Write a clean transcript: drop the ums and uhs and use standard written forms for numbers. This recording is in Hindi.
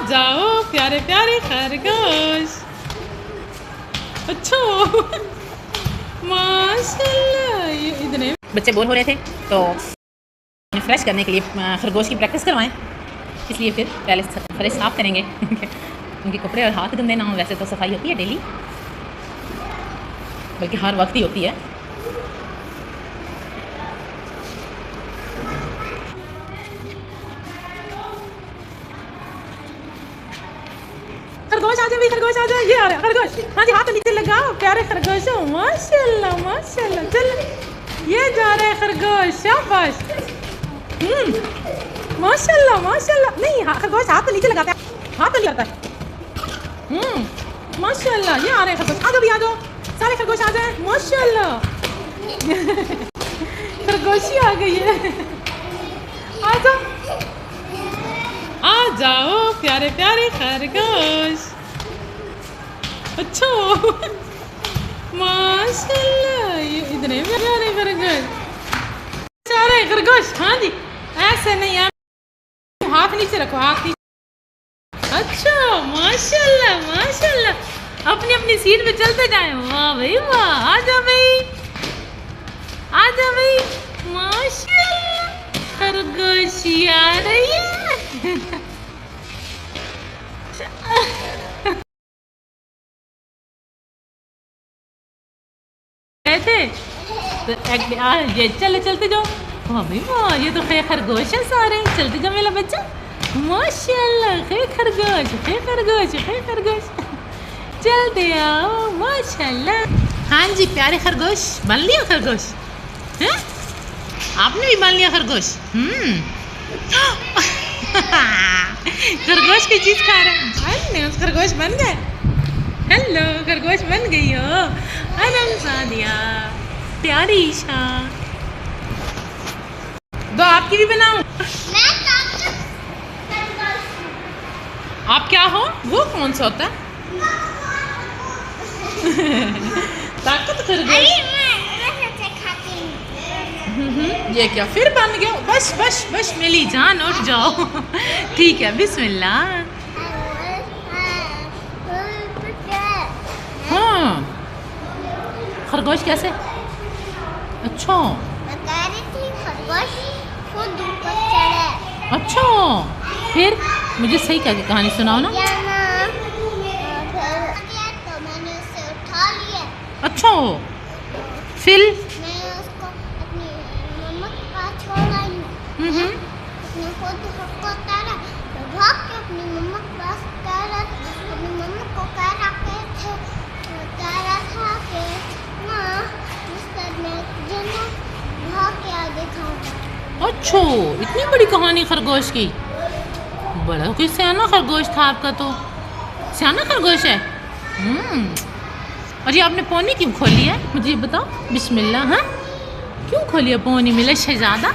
जाओ प्यारे प्यारे खरगोश। अच्छा माशाल्लाह। ये इतने बच्चे बोर हो रहे थे तो फ्रेश करने के लिए खरगोश की प्रैक्टिस करवाएं, इसलिए फिर पहले फ्रेश साफ़ करेंगे उनके कपड़े और हाथ गंदे ना हो। वैसे तो सफाई होती है डेली, बल्कि हर वक्त ही होती है। खरगोश आ जाओ भाई, खरगोश आ जाओ। ये आ रहा है खरगोश। हाँ जी, हाथ नीचे लगाओ प्यारे खरगोश। माशाल्लाह माशाल्लाह। चल ये जा रहा है खरगोश, शाबाश। माशाल्लाह माशाल्लाह। नहीं खरगोश हाथ तो नीचे लगाता है, हाथ तो नहीं आता है। माशाल्लाह। ये आ रहे हैं खरगोश। आ जाओ भी, आ जाओ सारे खरगोश आ जाए। माशाल्लाह खरगोशी आ गई है। आ जाओ आ जाओ प्यारे प्यारे खरगोश। अच्छा माशाल्लाह। ये इतने प्यारे खरगोश, सारे खरगोश। हाँ जी, ऐसे नहीं है, हाथ नीचे रखो, हाथ नीचे। अच्छा माशाल्लाह माशाल्लाह। अपनी अपनी सीट पे चलते जाए। वाह भाई वाह। आ जाओ भाई, आ जाओ भाई। माशाल्लाह खरगोशी आ रही है। थे तो ये चले चलते जाओ। वाह भाई वाह, ये तो खरगोश है सारे। चलते जाओ मेरा बच्चा। माशाल्लाह खरगोश खरगोश खरगोश। चलते आओ माशाल्लाह। हाँ जी प्यारे खरगोश, बन लिया खरगोश है? आपने भी बन लिया खरगोश। खरगोश की चीज खा रहे हैं। खरगोश बन गए। हेलो खरगोश बन गई हो। आराम सादिया प्यारी ईशा। दो आपकी भी बनाऊं? आप क्या हो? वो कौन सा होता है? ताकत खरगोश। ये क्या फिर बन गया? बस बस बस मेरी जान, उठ जाओ। ठीक है बिस्मिल्लाह। हाँ खरगोश कैसे? अच्छा अच्छा, फिर मुझे सही करके कहानी सुनाओ ना। अच्छा फिर अच्छा इतनी बड़ी कहानी खरगोश की। बड़ा कोई सियाना खरगोश था आपका, तो सियाना खरगोश है। और ये आपने पौनी क्यों खोली है मुझे बताओ? बिस्मिल्लाह। हाँ क्यों खोली है पौनी? मिला शहजादा।